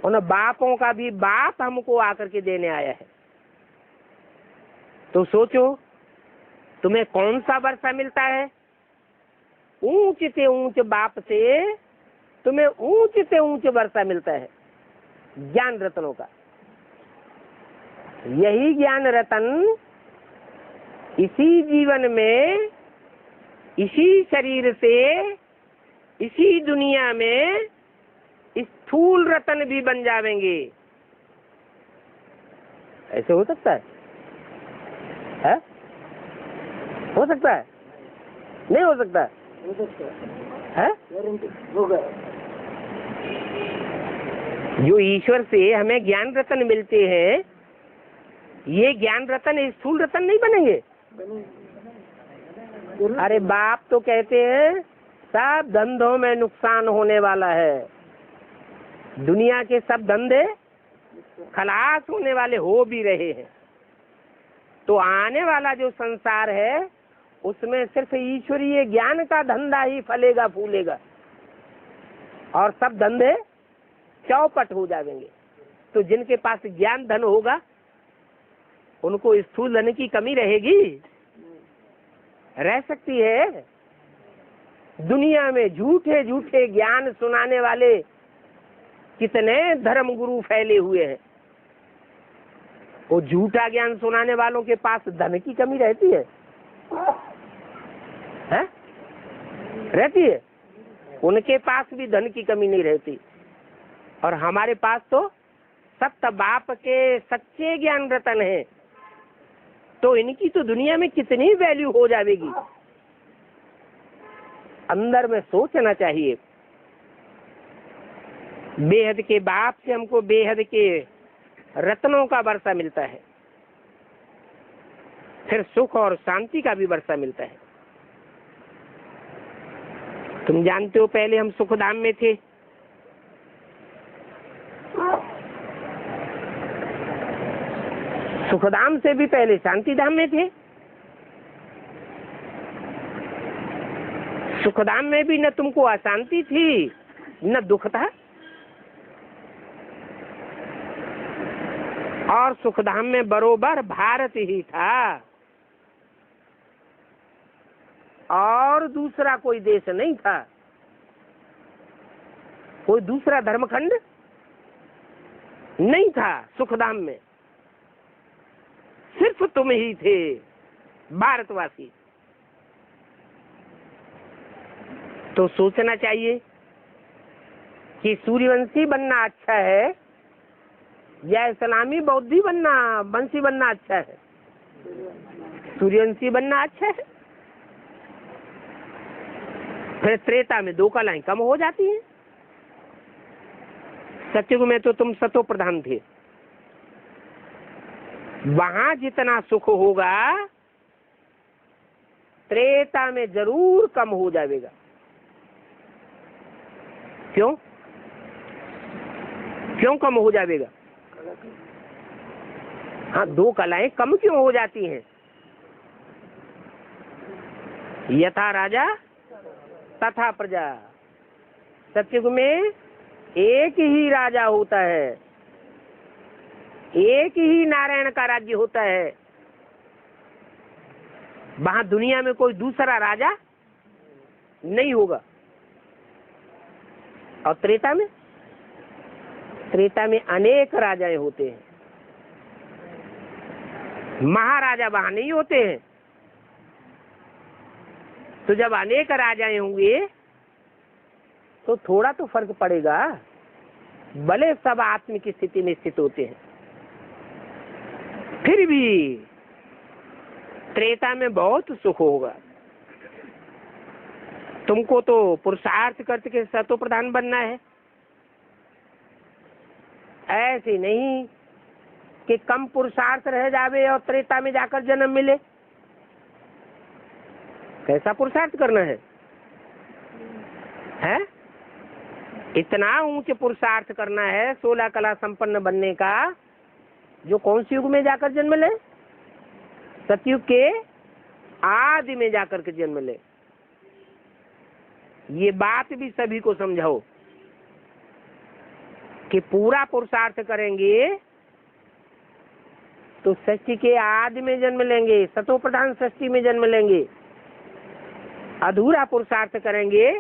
उन बापों का भी बाप हमको आकर के देने आया है। तो सोचो तुम्हें कौन सा वर्षा मिलता है? ऊंच से ऊंच बाप से तुम्हें ऊंच से ऊंच वर्षा मिलता है ज्ञान रत्नों का। यही ज्ञान रतन इसी जीवन में, इसी शरीर से, इसी दुनिया में स्थूल रतन भी बन जाएंगे। ऐसे हो सकता है? हो सकता है? नहीं हो सकता है? होगा। जो ईश्वर से हमें ज्ञान रतन मिलते हैं, ये ज्ञान रतन स्थूल रतन नहीं बनेंगे। अरे बाप तो कहते हैं सब धंधों में नुकसान होने वाला है, दुनिया के सब धंधे खलास होने वाले हो भी रहे हैं। तो आने वाला जो संसार है उसमें सिर्फ ईश्वरीय ज्ञान का धंधा ही फलेगा फूलेगा और सब धंधे चौपट हो जाएंगे। तो जिनके पास ज्ञान धन होगा उनको स्थूल धन की कमी रहेगी? रह सकती है? दुनिया में झूठे झूठे ज्ञान सुनाने वाले कितने धर्म गुरु फैले हुए हैं। वो झूठा ज्ञान सुनाने वालों के पास धन की कमी रहती है? रहती है? उनके पास भी धन की कमी नहीं रहती। और हमारे पास तो सत्य बाप के सच्चे ज्ञान रतन है, तो इनकी तो दुनिया में कितनी वैल्यू हो जाएगी। अंदर में सोचना चाहिए। बेहद के बाप से हमको बेहद के रत्नों का वर्षा मिलता है, फिर सुख और शांति का भी वर्षा मिलता है। तुम जानते हो पहले हम सुखधाम में थे, सुखधाम से भी पहले शांति धाम में थे। सुखधाम में भी न तुमको अशांति थी न दुख था, और सुखधाम में बरोबर भारत ही था और दूसरा कोई देश नहीं था, कोई दूसरा धर्मखंड नहीं था। सुखधाम में सिर्फ तुम ही थे भारतवासी। तो सोचना चाहिए कि सूर्यवंशी बनना अच्छा है या इस्लामी बौद्धि बनना, वंशी बनना अच्छा है? सूर्यवंशी बनना अच्छा है। फिर त्रेता में दो कलाएं कम हो जाती हैं। सतयुग में तो तुम सतो प्रधान थे, वहां जितना सुख होगा त्रेता में जरूर कम हो जाएगा। क्यों? क्यों कम हो जाएगा? हाँ, दो कलाएं कम क्यों हो जाती हैं? यथा राजा तथा प्रजा। सतयुग में एक ही राजा होता है, एक ही नारायण का राज्य होता है, वहां दुनिया में कोई दूसरा राजा नहीं होगा। और त्रेता में अनेक राजाएं होते हैं, महाराजा वहां नहीं होते हैं। तो जब अनेक राजाएं होंगे तो थोड़ा तो फर्क पड़ेगा, भले सब आत्म की स्थिति में स्थित होते हैं, फिर भी त्रेता में बहुत सुख होगा। तुमको तो पुरुषार्थ करके सतो प्रधान बनना है, ऐसे नहीं कि कम पुरुषार्थ रह जावे और त्रेता में जाकर जन्म मिले। कैसा पुरुषार्थ करना है? इतना ऊंचे पुरुषार्थ करना है 16 कला संपन्न बनने का, जो कौन से युग में जाकर जन्म ले? सतयुग के आदि में जाकर के जन्म ले। ये बात भी सभी को समझाओ कि पूरा पुरुषार्थ करेंगे तो सृष्टि के आदि में जन्म लेंगे, सतो प्रधान सृष्टि में जन्म लेंगे। अधूरा पुरुषार्थ करेंगे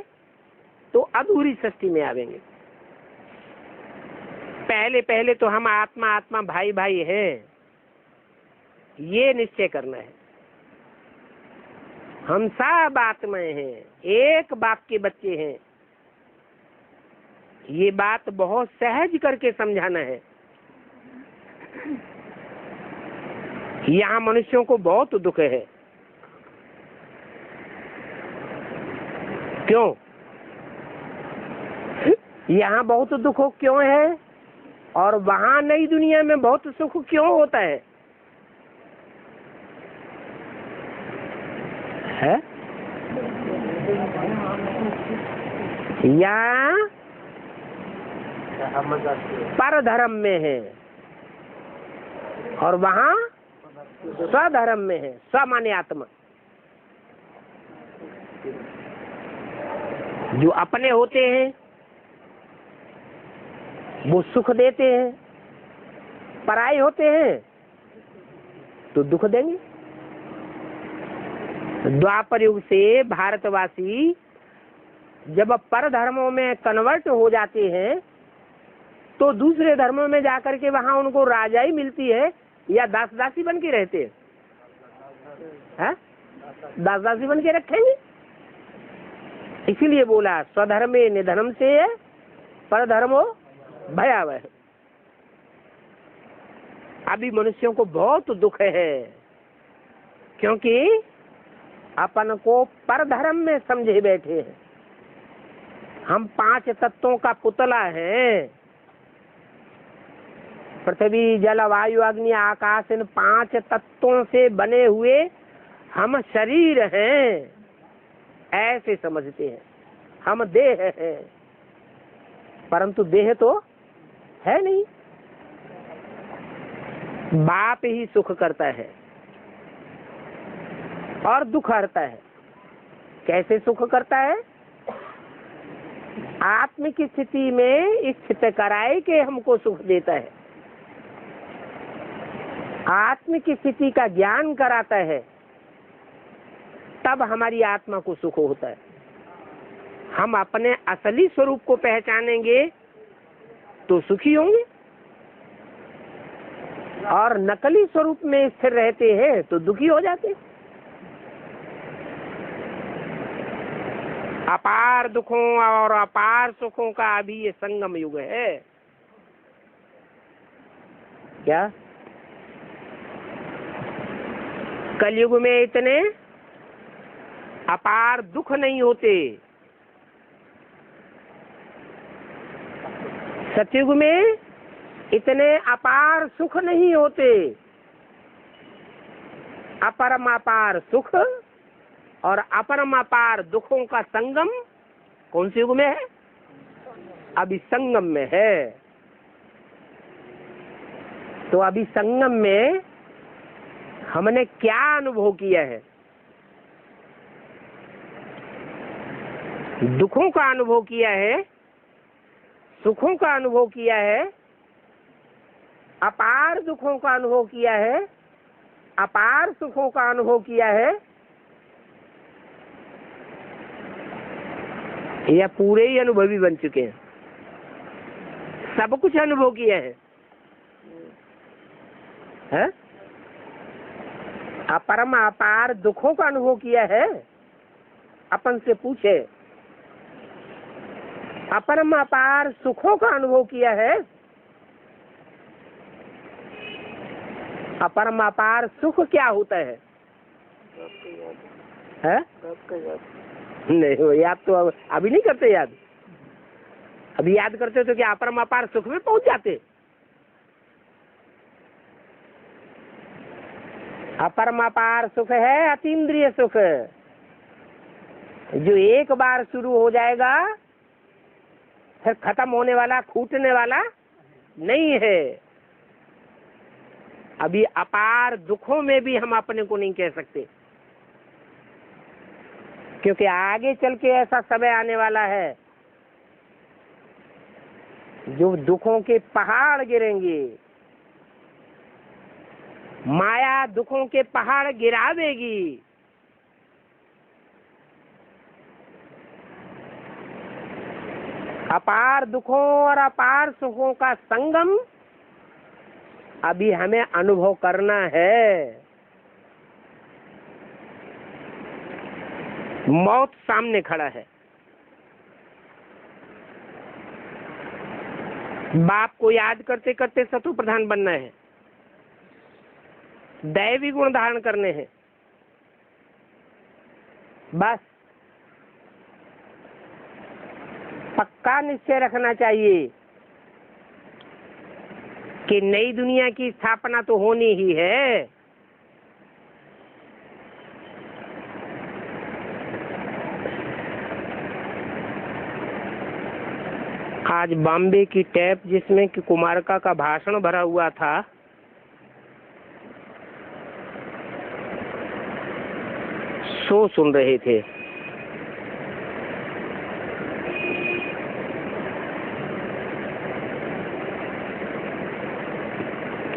तो अधूरी सृष्टि में आवेंगे। पहले पहले तो हम आत्मा आत्मा भाई भाई हैं, ये निश्चय करना है। हम सब आत्माएं हैं, एक बाप के बच्चे हैं। ये बात बहुत सहज करके समझाना है। यहाँ मनुष्यों को बहुत दुख है। क्यों? यहाँ बहुत दुख क्यों है और वहां नई दुनिया में बहुत सुख क्यों होता है? यहाँ परधर्म में है और वहां स्वधर्म में है। स्व माने आत्मा। जो अपने होते हैं वो सुख देते हैं, पराये होते हैं तो दुख देंगे। द्वापर युग से भारतवासी जब पर धर्मों में कन्वर्ट हो जाते हैं तो दूसरे धर्मों में जाकर के वहां उनको राजाई मिलती है या दास दासी बन के रहते हैं? दास दासी बन के रखेंगे। इसीलिए बोला स्वधर्मे निधर्म से पर धर्मो भयावह। अभी मनुष्यों को बहुत दुख है क्योंकि अपन को पर धर्म में समझे बैठे हैं। हम 5 तत्वों का पुतला है। पृथ्वी जल वायु अग्नि आकाश, इन 5 तत्वों से बने हुए हम शरीर हैं, ऐसे समझते हैं। हम देह हैं, परंतु देह तो है नहीं। बाप ही सुख करता है और दुख हरता है। कैसे सुख करता है? आत्म की स्थिति में स्थित कराए के हमको सुख देता है। आत्म की स्थिति का ज्ञान कराता है, तब हमारी आत्मा को सुख होता है। हम अपने असली स्वरूप को पहचानेंगे तो सुखी होंगे, और नकली स्वरूप में स्थिर रहते हैं तो दुखी हो जाते हैं। अपार दुखों और अपार सुखों का अभी ये संगम युग है। क्या कलयुग में इतने अपार दुख नहीं होते, सतयुग में इतने अपार सुख नहीं होते। अपरम अपार सुख और अपरम अपार दुखों का संगम कौन से युग में है? अभी संगम में है। तो अभी संगम में हमने क्या अनुभव किया है? दुखों का अनुभव किया है, सुखों का अनुभव किया है, अपार दुखों का अनुभव किया है, अपार सुखों का अनुभव किया है, या पूरे ही अनुभवी बन चुके हैं? सब कुछ अनुभव किया है? अपरम अपार दुखों का अनुभव किया है? अपन से पूछे, अपरम अपार सुखों का अनुभव किया है? अपरम अपार सुख क्या होता है? नहीं, वो याद तो अभी नहीं करते। याद अभी याद करते तो क्या अपरम अपार सुख में पहुंच जाते? अपरम अपार सुख है अतीन्द्रिय सुख, जो एक बार शुरू हो जाएगा फिर खत्म होने वाला, छूटने वाला नहीं है। अभी अपार दुखों में भी हम अपने को नहीं कह सकते, क्योंकि आगे चल के ऐसा समय आने वाला है जो दुखों के पहाड़ गिरेंगे, माया दुखों के पहाड़ गिरा देगी। अपार दुखों और अपार सुखों का संगम अभी हमें अनुभव करना है। मौत सामने खड़ा है। बाप को याद करते करते शत्रु प्रधान बनना है, दैवी गुण धारण करने हैं। बस पक्का निश्चय रखना चाहिए कि नई दुनिया की स्थापना तो होनी ही है। आज बॉम्बे की टैप जिसमें कि कुमारका का भाषण भरा हुआ था, सो सुन रहे थे।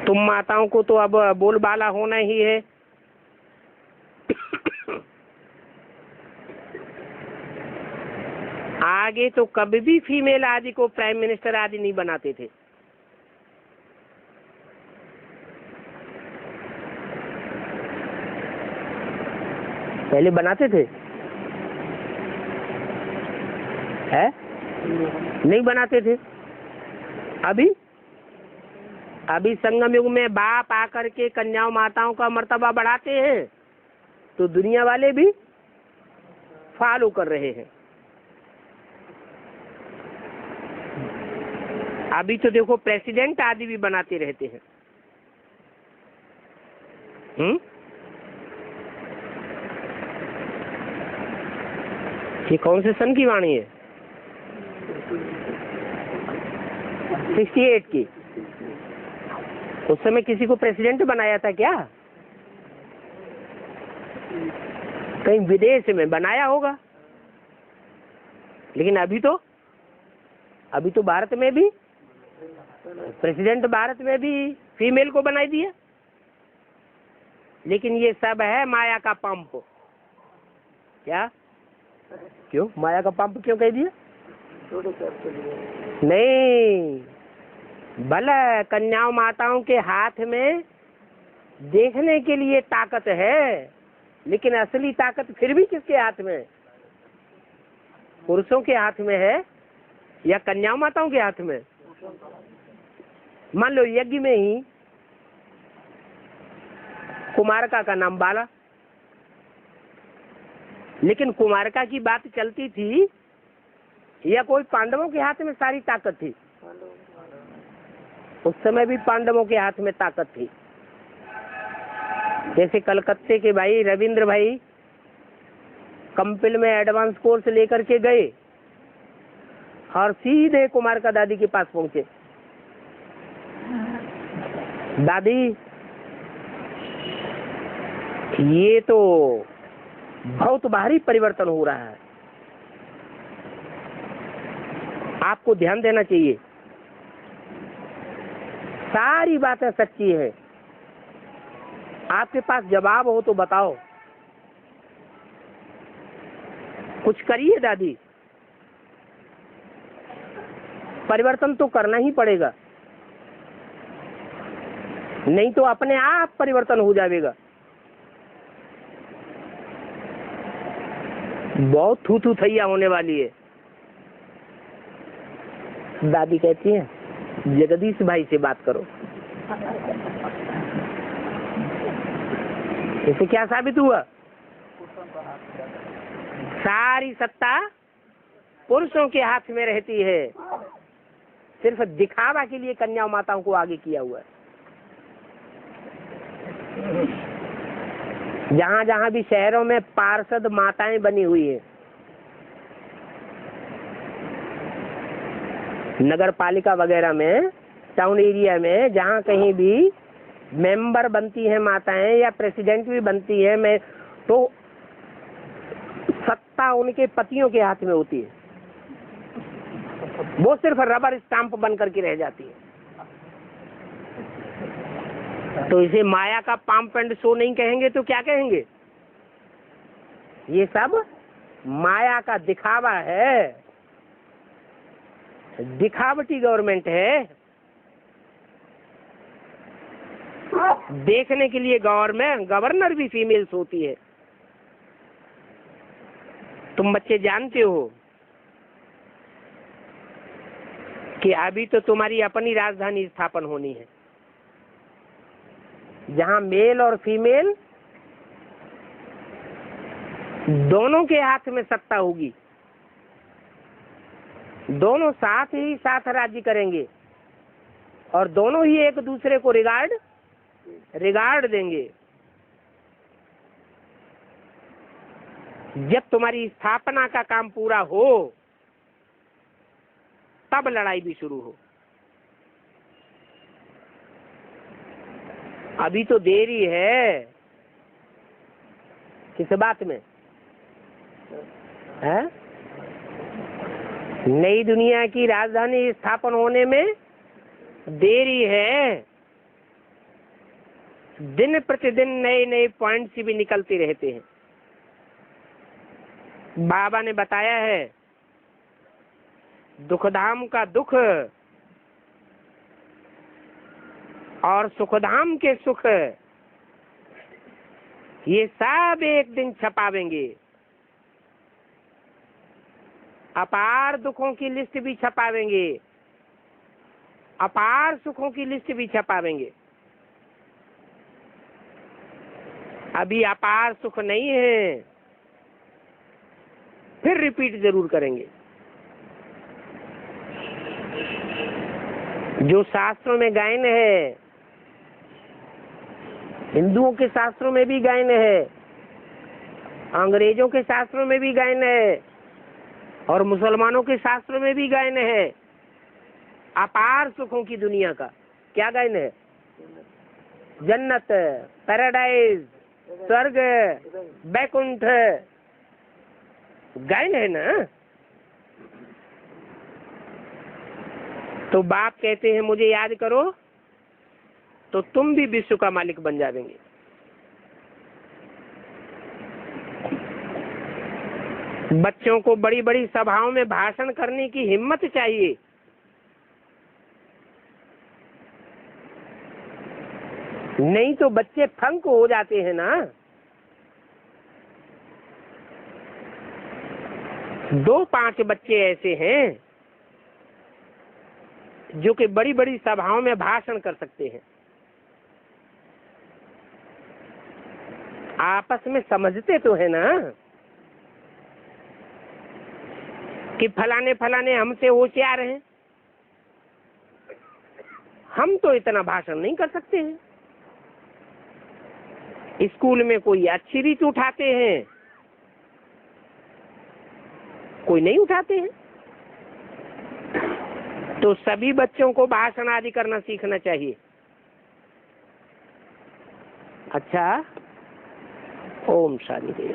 तुम माताओं को तो अब बोलबाला होना ही है। आगे तो कभी भी फीमेल आदि को प्राइम मिनिस्टर आदि नहीं बनाते थे। पहले बनाते थे, है? नहीं बनाते थे। अभी संगम युग में बाप आकर के कन्याओं माताओं का मर्तबा बढ़ाते हैं तो दुनिया वाले भी फॉलो कर रहे हैं। अभी तो देखो प्रेसिडेंट आदि भी बनाते रहते हैं। ये कौन से सन की वाणी है? 68 की। उस समय किसी को प्रेसिडेंट बनाया था क्या? कहीं विदेश में बनाया होगा, लेकिन अभी तो भारत में भी प्रेसिडेंट, भारत में भी फीमेल को बनाई दिया। लेकिन ये सब है माया का पंप। क्या? क्यों माया का पंप क्यों कह दिया? नहीं, भले कन्याओं माताओं के हाथ में देखने के लिए ताकत है, लेकिन असली ताकत फिर भी किसके हाथ में? पुरुषों के हाथ में है या कन्याओं माताओं के हाथ में? मान लो यज्ञ में ही कुमारका का नाम बाला, लेकिन कुमारका की बात चलती थी या कोई पांडवों के हाथ में सारी ताकत थी? उस समय भी पांडवों के हाथ में ताकत थी। जैसे कलकत्ते के भाई रविंद्र भाई कंपिल में एडवांस कोर्स लेकर के गए और सीधे कुमारका दादी के पास पहुंचे। दादी, ये तो बहुत भारी परिवर्तन हो रहा है। आपको ध्यान देना चाहिए, सारी बातें सच्ची है। आपके पास जवाब हो तो बताओ, कुछ करिए दादी, परिवर्तन तो करना ही पड़ेगा, नहीं तो अपने आप परिवर्तन हो जाएगा। बहुत थू थू थैया होने वाली है। दादी कहती है जगदीश भाई से बात करो। इसे क्या साबित हुआ? सारी सत्ता पुरुषों के हाथ में रहती है, सिर्फ दिखावा के लिए कन्या माताओं को आगे किया हुआ है। जहां जहां भी शहरों में पार्षद माताएं बनी हुई है, नगर पालिका वगैरह में, टाउन एरिया में, जहां कहीं भी मेंबर बनती है माताएं या प्रेसिडेंट भी बनती है, मैं तो सत्ता उनके पतियों के हाथ में होती है, वो सिर्फ रबर स्टाम्प बन करके रह जाती है। तो इसे माया का पंप एंड शो नहीं कहेंगे तो क्या कहेंगे? ये सब माया का दिखावा है, दिखावटी गवर्नमेंट है। देखने के लिए गवर्नर भी फीमेल्स होती है। तुम बच्चे जानते हो कि अभी तो तुम्हारी अपनी राजधानी स्थापन होनी है, जहां मेल और फीमेल दोनों के हाथ में सत्ता होगी, दोनों साथ ही साथ राज्य करेंगे और दोनों ही एक दूसरे को रिगार्ड देंगे। जब तुम्हारी स्थापना का काम पूरा हो तब लड़ाई भी शुरू हो। अभी तो देरी है। किस बात में है? नई दुनिया की राजधानी स्थापन होने में देरी है। दिन प्रतिदिन नए नए पॉइंट्स भी निकलते रहते हैं। बाबा ने बताया है दुखधाम का दुख और सुखधाम के सुख, ये सब एक दिन छपावेंगे। अपार दुखों की लिस्ट भी छपावेंगे, अपार सुखों की लिस्ट भी छपावेंगे। अभी अपार सुख नहीं है, फिर रिपीट जरूर करेंगे। जो शास्त्रों में गायन है, हिंदुओं के शास्त्रों में भी गायन है, अंग्रेजों के शास्त्रों में भी गायन है और मुसलमानों के शास्त्रों में भी गायन है। अपार सुखों की दुनिया का क्या गायन है? जन्नत, पैराडाइज, स्वर्ग, बैकुंठ गायन है ना। तो बाप कहते हैं मुझे याद करो तो तुम भी विश्व का मालिक बन जाएंगे। बच्चों को बड़ी बड़ी सभाओं में भाषण करने की हिम्मत चाहिए। नहीं तो बच्चे फंक हो जाते हैं ना। 2-5 बच्चे ऐसे हैं जो कि बड़ी बड़ी सभाओं में भाषण कर सकते हैं। आपस में समझते तो है ना कि फलाने फलाने हमसे होशियार हैं, हम तो इतना भाषण नहीं कर सकते हैं। स्कूल में कोई अच्छी रीत उठाते हैं, कोई नहीं उठाते हैं। तो सभी बच्चों को भाषण आदि करना सीखना चाहिए। अच्छा, ओम शांति।